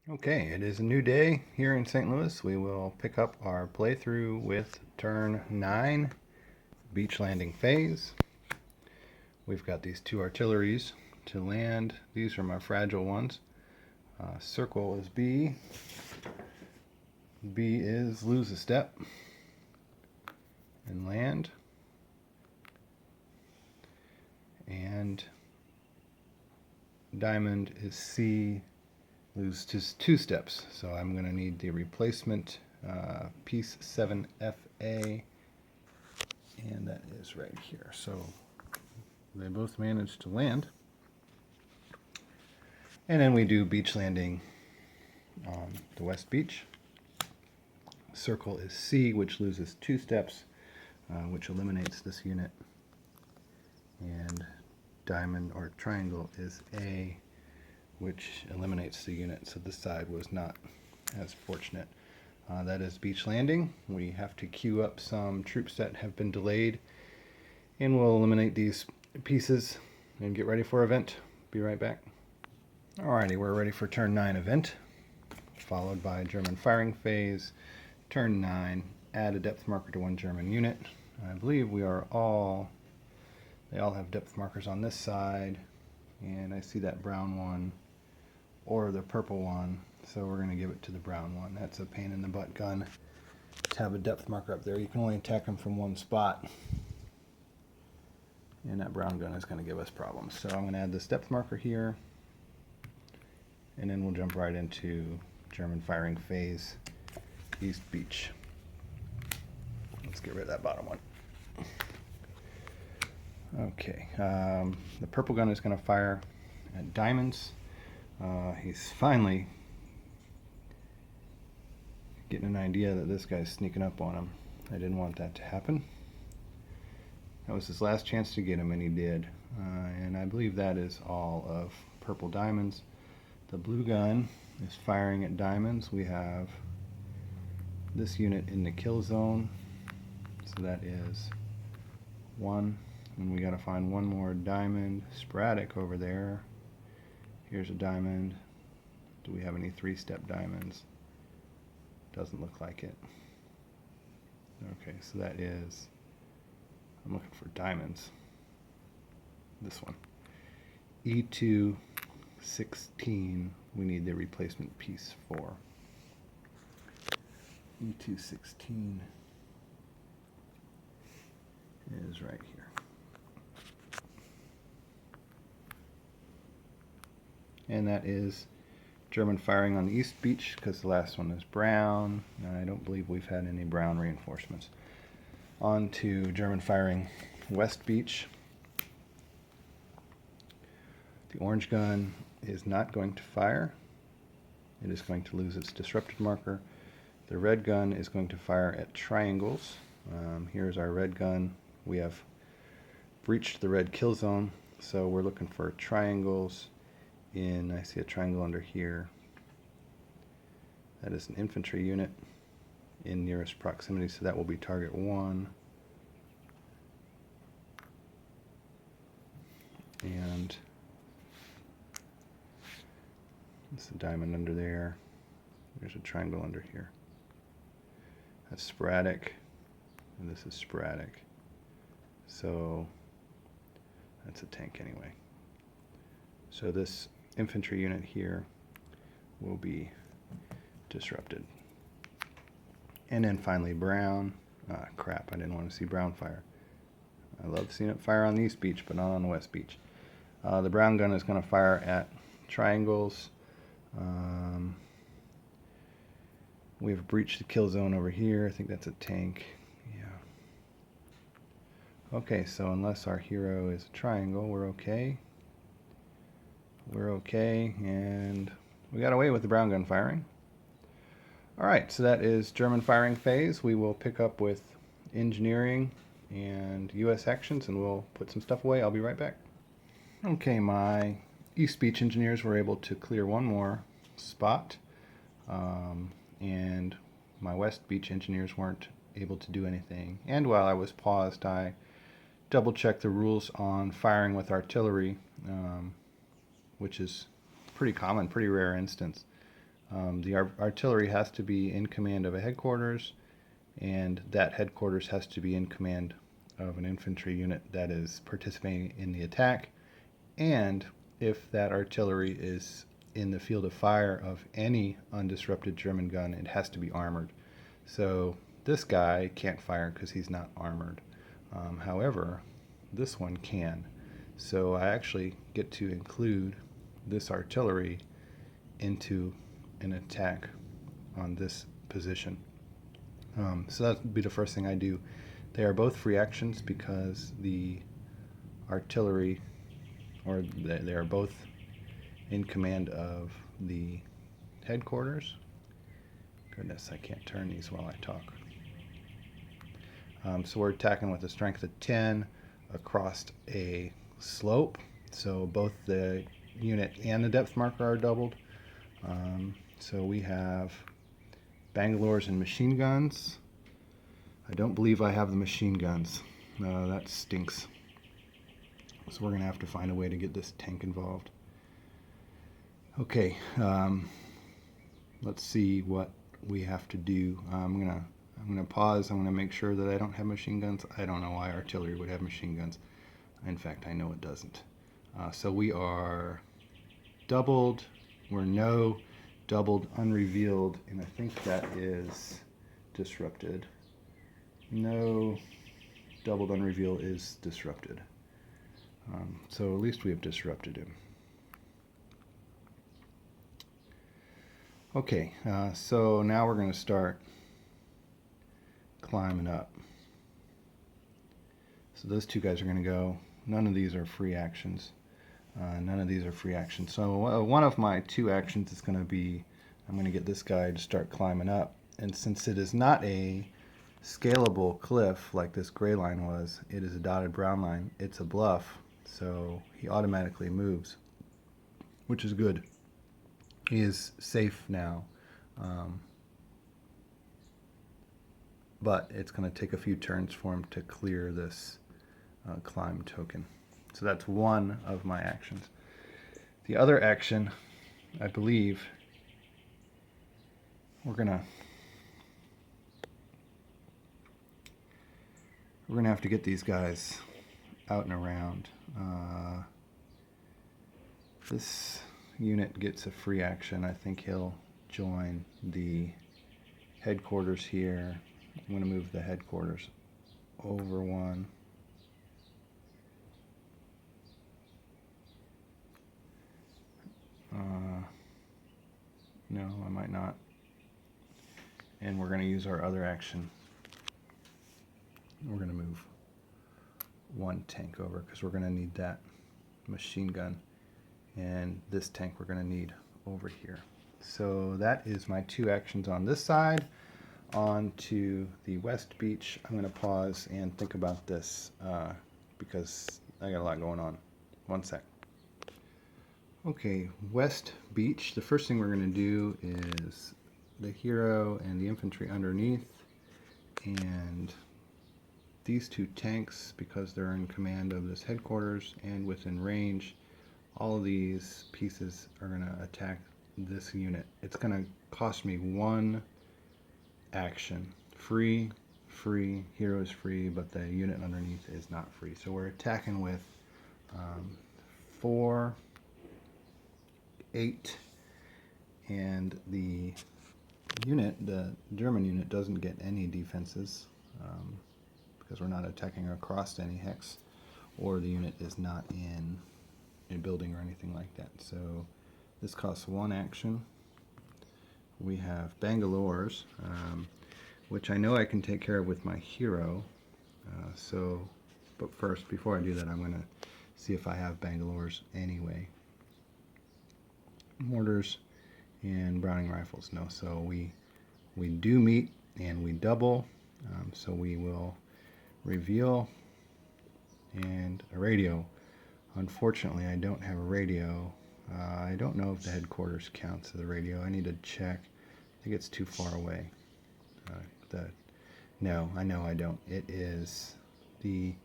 Okay, it is a new day here in St. Louis. We will pick up our playthrough with turn 9, beach landing phase. We've got these two artilleries to land. These are my fragile ones. Circle is B. B is lose a step and land. And diamond is C, lose just 2 steps. So I'm going to need the replacement piece 7FA, and that is right here. So they both managed to land. And then we do beach landing on the west beach. Circle is C, which loses 2 steps, which eliminates this unit. And diamond or triangle is A, which eliminates the unit. So this side was not as fortunate. That is beach landing. We have to queue up some troops that have been delayed, and we'll eliminate these pieces and get ready for event. Be right back. Alrighty, we're ready for turn 9 event, followed by German firing phase. Turn 9, add a depth marker to one German unit. I believe they all have depth markers on this side, and I see that brown one or the purple one, so we're going to give it to the brown one. That's a pain in the butt gun to have a depth marker up there. You can only attack them from one spot, and that brown gun is going to give us problems. So I'm going to add this depth marker here, and then we'll jump right into German firing phase, East Beach. Let's get rid of that bottom one. Okay, the purple gun is going to fire at diamonds. He's finally getting an idea that this guy's sneaking up on him. I didn't want that to happen. That was his last chance to get him, and he did. And I believe that is all of purple diamonds. The blue gun is firing at diamonds. We have this unit in the kill zone, so that is 1. And we got to find one more diamond sporadic over there. Here's a diamond. Do we have any 3-step diamonds? Doesn't look like it. Okay, so that is, I'm looking for diamonds. This one. E2 16, we need the replacement piece for. E2 16 is right here. And that is German firing on the East Beach, because the last one is brown, and I don't believe we've had any brown reinforcements. On to German firing West Beach. The orange gun is not going to fire. It is going to lose its disrupted marker. The red gun is going to fire at triangles. Here's our red gun. We have breached the red kill zone, so we're looking for triangles. I see a triangle under here. That is an infantry unit in nearest proximity, so that will be target 1. And there's a diamond under there. There's a triangle under here. That's sporadic, and this is sporadic. So that's a tank anyway. So this infantry unit here will be disrupted. And then finally brown. Crap, I didn't want to see brown fire. I love seeing it fire on the East Beach, but not on the West Beach. The brown gun is going to fire at triangles. We've breached the kill zone over here. I think that's a tank. Yeah. Okay, so unless our hero is a triangle, we're okay. We're okay, and we got away with the brown gun firing. Alright, so that is German firing phase. We will pick up with engineering and US actions, and we'll put some stuff away. I'll be right back. Okay, my East Beach engineers were able to clear one more spot, and my West Beach engineers weren't able to do anything. And while I was paused, I double-checked the rules on firing with artillery, which is pretty common, pretty rare instance. The artillery has to be in command of a headquarters, and that headquarters has to be in command of an infantry unit that is participating in the attack. And if that artillery is in the field of fire of any undisrupted German gun, it has to be armored. So this guy can't fire because he's not armored. However, this one can. So I actually get to include this artillery into an attack on this position. So that would be the first thing I do. They are both free actions because the artillery, or they are both in command of the headquarters. Goodness, I can't turn these while I talk. So we're attacking with a strength of 10 across a slope. So both the unit and the depth marker are doubled. So we have Bangalore's and machine guns. I don't believe I have the machine guns. That stinks. So we're going to have to find a way to get this tank involved. Okay, let's see what we have to do. I'm gonna pause. I'm gonna make sure that I don't have machine guns. I don't know why artillery would have machine guns. In fact, I know it doesn't. So we are doubled. We're no, doubled, unrevealed, and I think that is disrupted. No, doubled, unrevealed is disrupted. So at least we have disrupted him. Okay, so now we're going to start climbing up. So those two guys are going to go. None of these are free actions. None of these are free actions. So one of my two actions is going to be, I'm going to get this guy to start climbing up. And since it is not a scalable cliff like this gray line was, it is a dotted brown line. It's a bluff, so he automatically moves, which is good. He is safe now, but it's going to take a few turns for him to clear this climb token. So that's one of my actions. The other action, I believe, we're gonna have to get these guys out and around. This unit gets a free action. I think he'll join the headquarters here. I'm going to move the headquarters over one. No, I might not. And we're going to use our other action. We're going to move one tank over because we're going to need that machine gun. And this tank we're going to need over here. So that is my two actions on this side. On to the west beach. I'm going to pause and think about this because I got a lot going on. One sec. Okay, west beach. The first thing we're going to do is the hero and the infantry underneath, and these two tanks, because they're in command of this headquarters and within range, all of these pieces are going to attack this unit. It's going to cost me one action. Free, hero is free, but the unit underneath is not free. So we're attacking with 4, 8, and the unit, the German unit, doesn't get any defenses because we're not attacking across any hex, or the unit is not in a building or anything like that. So this costs one action. We have Bangalore's, which I know I can take care of with my hero. But first, before I do that, I'm going to see if I have Bangalore's anyway. Mortars and Browning rifles. No, so we do meet and we double. So we will reveal and a radio. Unfortunately, I don't have a radio. I don't know if the headquarters counts as a radio. I need to check. I think it's too far away. No, I know I don't. It is the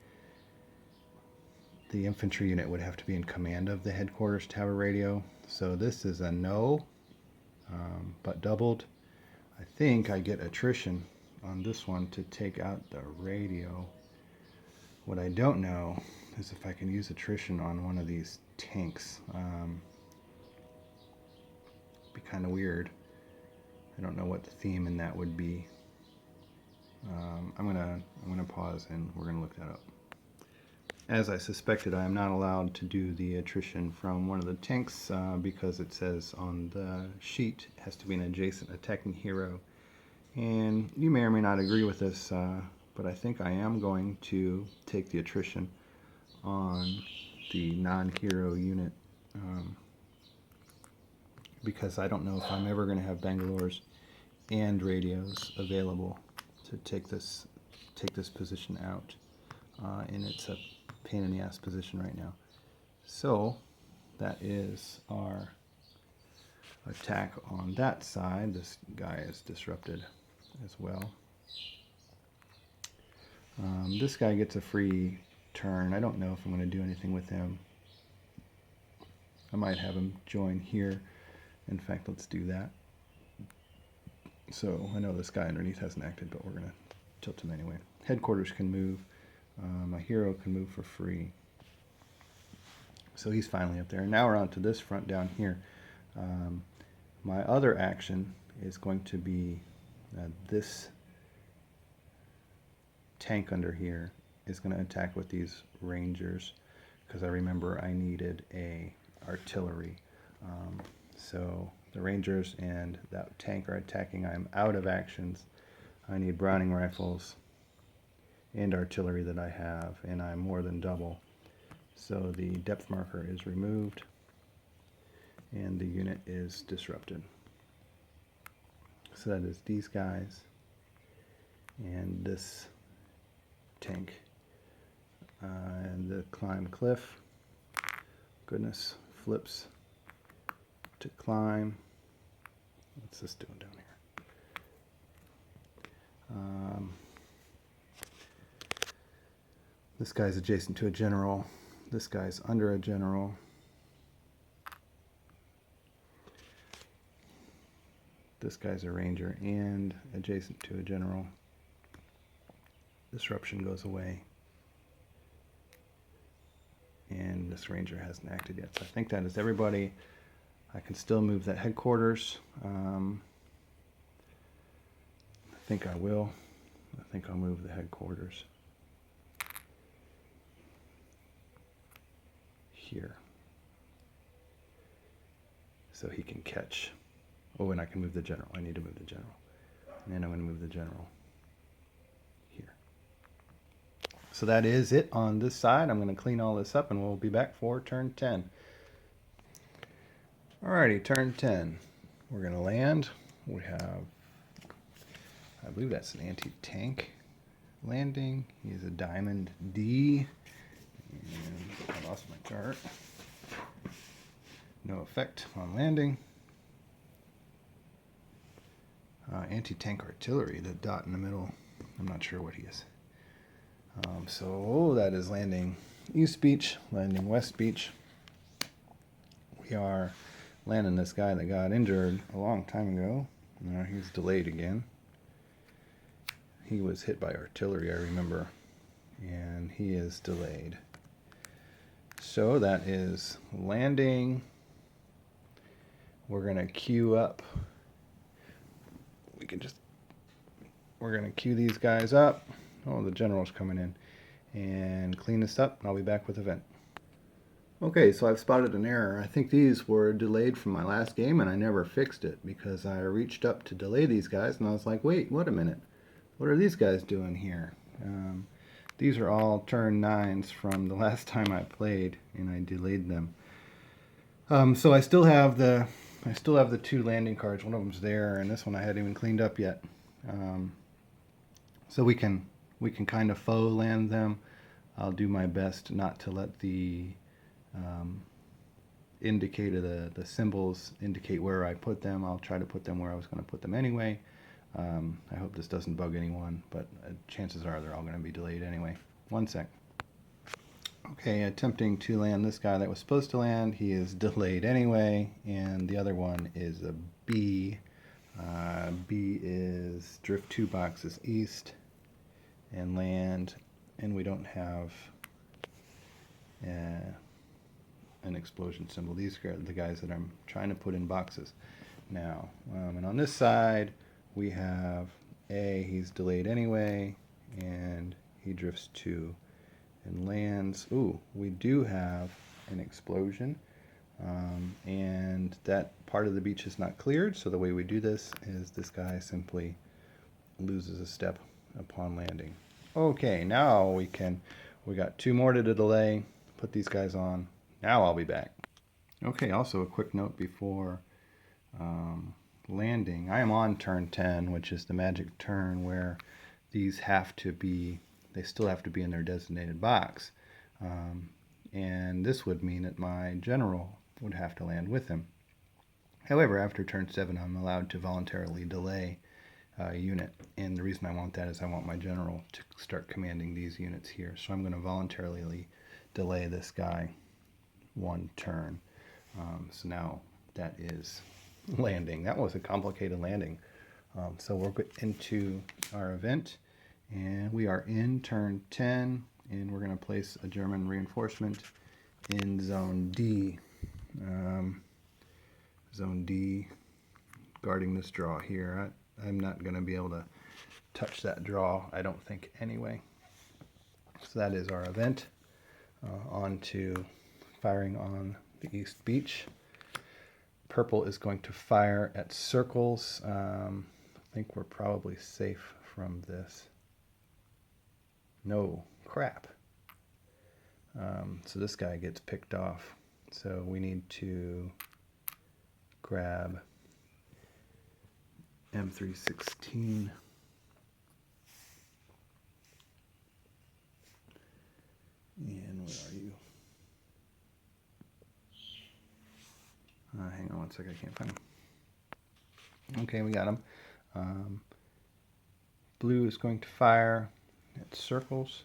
infantry unit would have to be in command of the headquarters to have a radio. So this is a no, but doubled. I think I get attrition on this one to take out the radio. What I don't know is if I can use attrition on one of these tanks. Be kind of weird. I don't know what the theme in that would be. I'm gonna pause and we're gonna look that up. As I suspected, I am not allowed to do the attrition from one of the tanks because it says on the sheet it has to be an adjacent attacking hero. And you may or may not agree with this, but I think I am going to take the attrition on the non-hero unit because I don't know if I'm ever going to have Bangalores and radios available to take this position out, and it's a pain in the ass position right now. So that is our attack on that side. This guy is disrupted as well. This guy gets a free turn. I don't know if I'm going to do anything with him. I might have him join here. In fact, let's do that. So I know this guy underneath hasn't acted, but we're going to tilt him anyway. Headquarters can move. My hero can move for free. So he's finally up there. Now we're on to this front down here. My other action is going to be this tank under here is going to attack with these rangers because I remember I needed a artillery. So the rangers and that tank are attacking. I'm out of actions. I need Browning rifles and artillery that I have, and I'm more than double. So the depth marker is removed and the unit is disrupted. So that is these guys and this tank. And the climb cliff, goodness, flips to climb. What's this doing down here? This guy's adjacent to a general. This guy's under a general. This guy's a ranger and adjacent to a general. Disruption goes away. And this ranger hasn't acted yet. So I think that is everybody. I can still move that headquarters. I think I will. I think I'll move the headquarters here. So he can catch. Oh, and I can move the general. I need to move the general. And I'm going to move the general here. So that is it on this side. I'm going to clean all this up and we'll be back for turn 10. Alrighty, turn 10. We're going to land. We have, I believe that's an anti-tank landing. He's a Diamond D. And I lost my chart. No effect on landing. Anti-tank artillery, the dot in the middle. I'm not sure what he is. So that is landing East Beach, landing West Beach. We are landing this guy that got injured a long time ago. Now he's delayed again. He was hit by artillery, I remember, and he is delayed. So that is landing. We're going to queue up. We're going to queue these guys up. Oh, the general's coming in. And clean this up, and I'll be back with event. Okay, so I've spotted an error. I think these were delayed from my last game, and I never fixed it because I reached up to delay these guys, and I was like, wait a minute. What are these guys doing here? These are all turn 9s from the last time I played, and I delayed them. So I still have the 2 landing cards. One of them's there, and this one I hadn't even cleaned up yet. So we can kind of faux land them. I'll do my best not to let the indicator, the symbols indicate where I put them. I'll try to put them where I was going to put them anyway. I hope this doesn't bug anyone, but chances are they're all going to be delayed anyway. One sec. Okay, attempting to land this guy that was supposed to land. He is delayed anyway, and the other one is a B. B is drift 2 boxes east and land, and we don't have an explosion symbol. These are the guys that I'm trying to put in boxes now. And on this side, we have A, he's delayed anyway, and he drifts 2 and lands. Ooh, we do have an explosion, and that part of the beach is not cleared, so the way we do this is this guy simply loses a step upon landing. Okay, now we got 2 more to delay, put these guys on. Now I'll be back. Okay, also a quick note before landing. I am on turn 10, which is the magic turn where these they still have to be in their designated box. And this would mean that my general would have to land with him. However, after turn 7, I'm allowed to voluntarily delay a unit. And the reason I want that is I want my general to start commanding these units here. So I'm going to voluntarily delay this guy 1 turn. So now that is landing. That was a complicated landing. So we'll get into our event, and we are in turn 10, and we're going to place a German reinforcement in zone D. Zone D, guarding this draw here. I'm not going to be able to touch that draw, I don't think, anyway. So that is our event. On to firing on the East Beach. Purple is going to fire at circles. I think we're probably safe from this. No, crap. So this guy gets picked off. So we need to grab M316. And where are you? Hang on 1 second, I can't find him. Okay, we got him. Blue is going to fire at circles.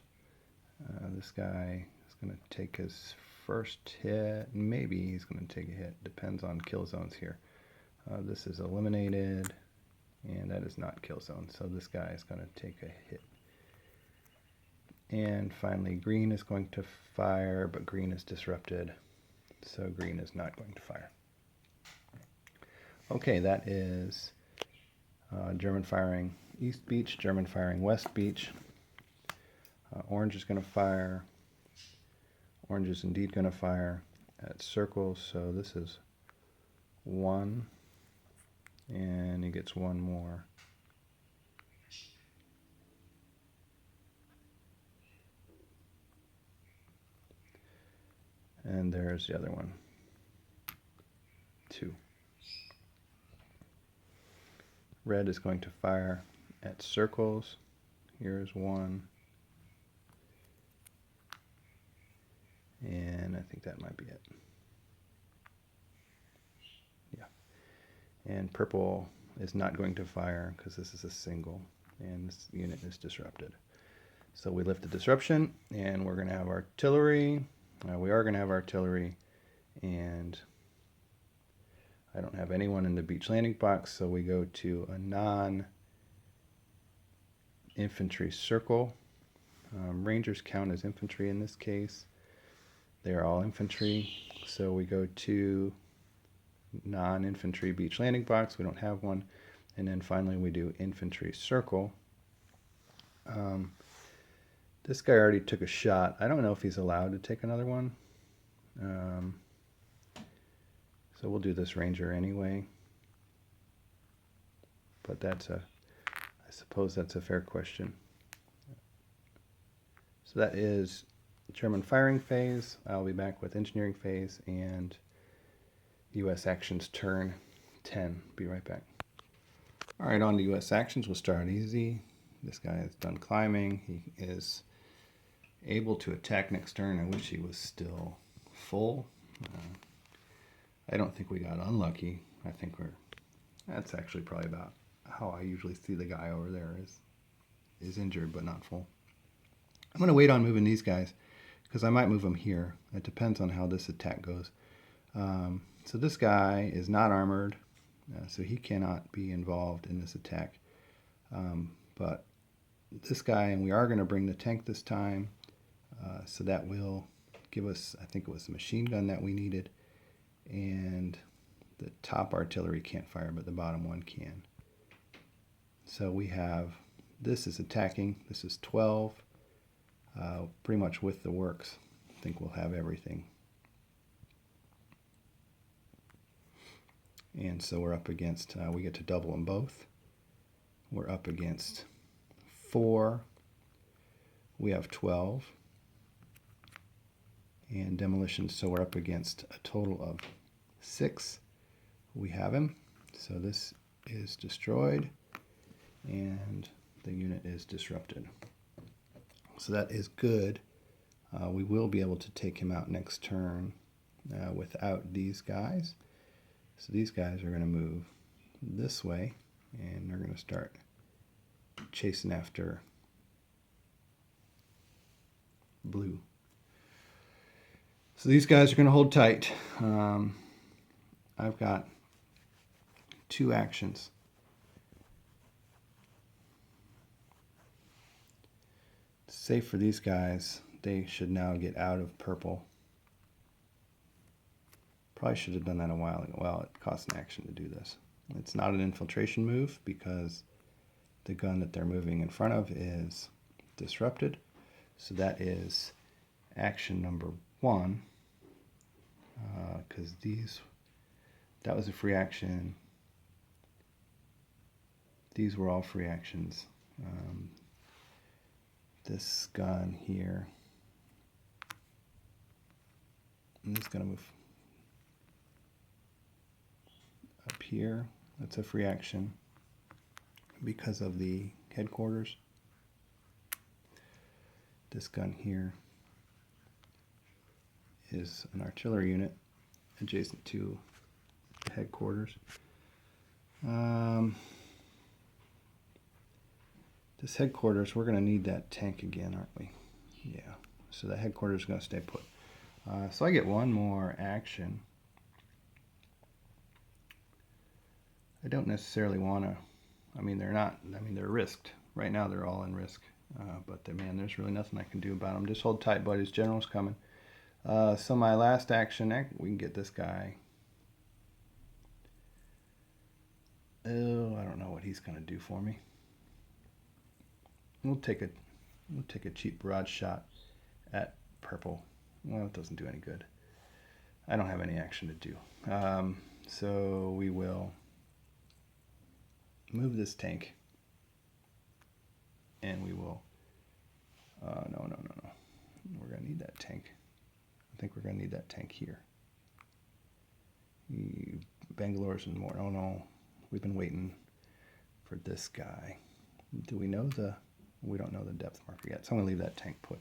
This guy is going to take his first hit. Maybe he's going to take a hit. Depends on kill zones here. This is eliminated, and that is not kill zone. So this guy is going to take a hit. And finally, green is going to fire, but green is disrupted. So green is not going to fire. Okay, that is German firing East Beach, German firing West Beach. Orange is going to fire. Orange is indeed going to fire at circles, so this is 1, and he gets 1 more. And there's the other one, 2. Red is going to fire at circles. Here's 1. And I think that might be it. Yeah. And purple is not going to fire because this is a single, and this unit is disrupted. So we lift the disruption, and we're going to have artillery. We are going to have artillery, and I don't have anyone in the beach landing box, so we go to a non-infantry circle. Rangers count as infantry in this case. They are all infantry, so we go to non-infantry beach landing box. We don't have one. And then finally we do infantry circle. This guy already took a shot. I don't know if he's allowed to take another one. So we'll do this ranger anyway. But I suppose that's a fair question. So that is German firing phase. I'll be back with engineering phase and U.S. actions turn 10. Be right back. All right, on to U.S. actions. We'll start easy. This guy is done climbing. He is able to attack next turn. I wish he was still full. I don't think we got unlucky. I think that's actually probably about how I usually see the guy over there is injured but not full. I'm going to wait on moving these guys because I might move them here. It depends on how this attack goes. So this guy is not armored. so he cannot be involved in this attack. But this guy, and we are going to bring the tank this time, so that will give us, I think it was the machine gun that we needed, and the top artillery can't fire, but the bottom one can. So we have, this is attacking, this is 12, pretty much with the works. I think we'll have everything. And so we're up against, we get to double them both. We're up against 4. We have 12. And demolition, so we're up against a total of 6. We have him. So this is destroyed, and the unit is disrupted. So that is good. We will be able to take him out next turn without these guys. So these guys are going to move this way, and they're going to start chasing after blue. So these guys are going to hold tight. I've got 2 actions. Safe for these guys. They should now get out of purple. Probably should have done that a while ago. Well, it costs an action to do this. It's not an infiltration move because the gun that they're moving in front of is disrupted. So that is action number 1. Because that was a free action. These were all free actions. This gun here, and this is going to move up here. That's a free action because of the headquarters. This gun here is an artillery unit adjacent to the headquarters. This headquarters, we're going to need that tank again, aren't we? Yeah. So the headquarters is going to stay put. So I get one more action. I don't necessarily want to, they're risked. Right now they're all in risk. But man, there's really nothing I can do about them. Just hold tight, buddies. General's coming. So my last action, we can get this guy. Oh, I don't know what he's going to do for me. We'll take a cheap barrage shot at purple. Well, it doesn't do any good. I don't have any action to do. So we will move this tank, and we will. No. We're going to need that tank. I think we're going to need that tank here. Bangalore's and more. Oh no, we've been waiting for this guy. Do we know we don't know the depth marker yet, so I'm going to leave that tank put.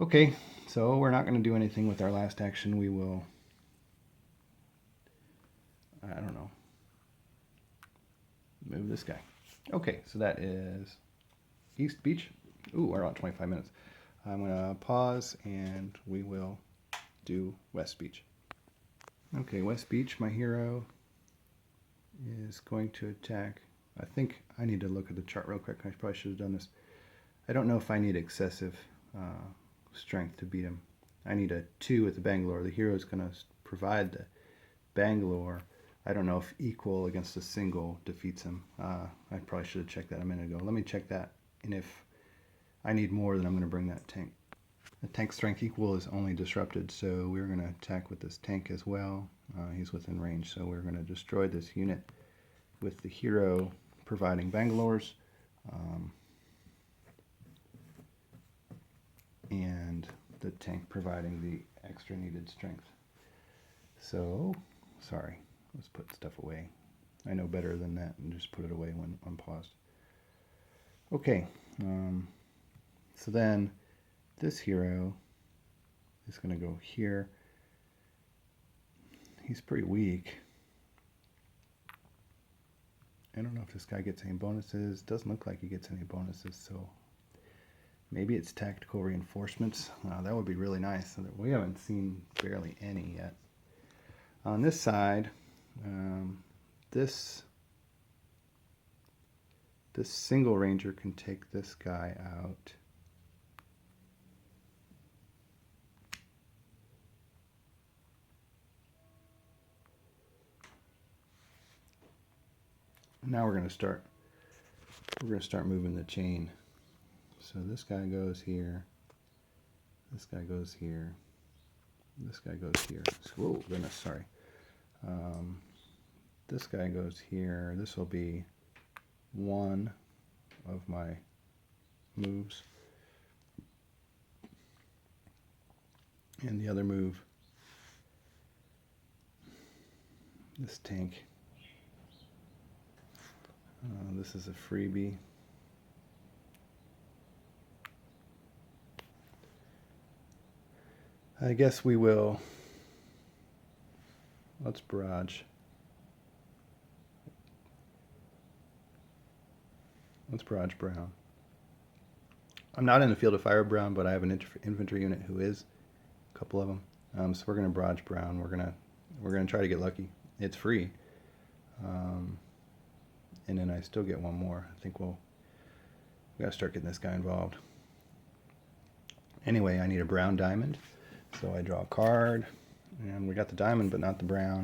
Okay, so we're not going to do anything with our last action. We will, I don't know, move this guy. Okay, so that is East Beach. Ooh, we're about 25 minutes. I'm going to pause, and we will do West Beach. Okay, West Beach, my hero is going to attack. I think I need to look at the chart real quick. I probably should have done this. I don't know if I need excessive strength to beat him. I need a 2 with the Bangalore. The hero is going to provide the Bangalore. I don't know if equal against a single defeats him. I probably should have checked that a minute ago. Let me check that. And if I need more, then I'm going to bring that tank. The tank strength equal is only disrupted, so we're going to attack with this tank as well. He's within range, so we're going to destroy this unit with the hero providing Bangalore's, and the tank providing the extra needed strength. So, sorry, let's put stuff away. I know better than that and just put it away when unpaused. Okay, so then this hero is going to go here. He's pretty weak. I don't know if this guy gets any bonuses. Doesn't look like he gets any bonuses, so maybe it's tactical reinforcements. That would be really nice. We haven't seen barely any yet. On this side, this single ranger can take this guy out. Now we're going to start moving the chain. So this guy goes here. This guy goes here. This guy goes here. Whoa, goodness, sorry. This guy goes here. This will be one of my moves. And the other move, this tank. This is a freebie. I guess we will. Let's barrage. Let's barrage Brown. I'm not in the field of fire Brown, but I have an infantry unit who is. A couple of them. So we're going to barrage Brown. We're gonna try to get lucky. It's free. And then I still get one more. I think we got to start getting this guy involved. Anyway, I need a brown diamond. So I draw a card. And we got the diamond, but not the brown.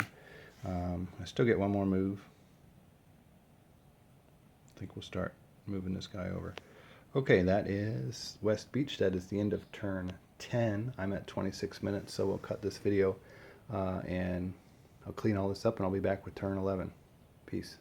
I still get one more move. I think we'll start moving this guy over. Okay, that is West Beach. That is the end of turn 10. I'm at 26 minutes, so we'll cut this video and I'll clean all this up and I'll be back with turn 11. Peace.